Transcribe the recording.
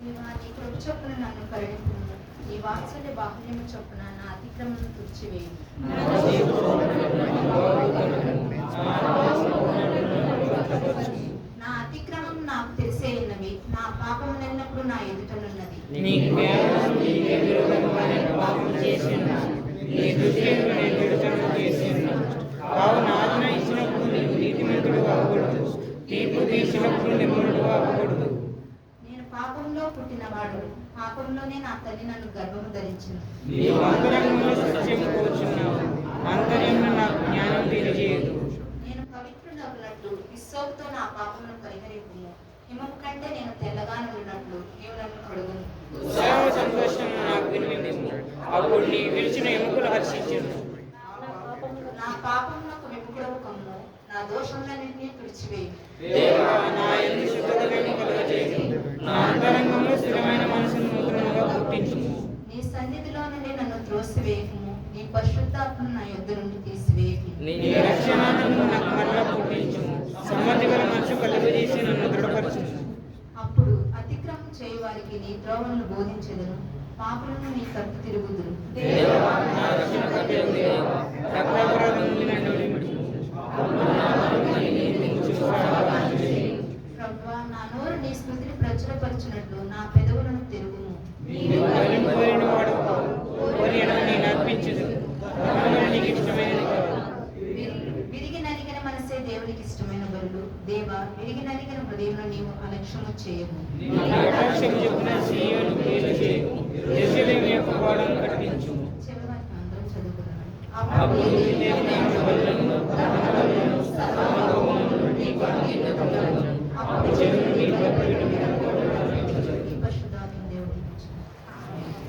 నీ కృప చొప్పున నన్ను కరుణింపుము. నీ వాత్సల్య బాహుల్యము చొప్పున నా అతిక్రమను తుడిచివేయు. నా అతిక్రమం నాకు తెలిసే ఉన్నవి, నా పాపములెల్లప్పుడు నా ఎదుటనున్నది. నేను పాపంలో పుట్టినవాడు, పాపంలోనే నా తల్లి నన్ను గర్భము ధరించింది. నేను పవిత్రుడగునట్లు విశ్వపుతో నా పాపమును పరిహరింపుము. హిమము కంటే నేను తెల్లగా ఉన్నట్లు నీవు నన్ను కడుగును. నా పాపమునకు విముఖుడవు కమ్ము, నా దోషములన్నింటినీ తుడిచివేయు. నీ సన్నిధిలో నుండి నన్ను త్రోసివేయకుము, నీ పరిశుద్ధాత్మను నా యొద్ద నుండి తీసివేయకు. అప్పుడు అతిక్రమం చేయు వారికి నీ త్రోవలను బోధించెదను, పాపులను నీ తప్పు తిరుగుదురు. ప్రభువా, నా నోరు నీ స్మృతిని ప్రచురపరచునట్లు నా పెదవులను తిరుగుము. విరిగి నలిగిన మనసే దేవునికి ఇష్టమైన బలులు. దేవా, విరిగి నలిగిన హృదయంలో నీవు అలక్ష్యము చేయము. అందరం చదువుకున్నాను.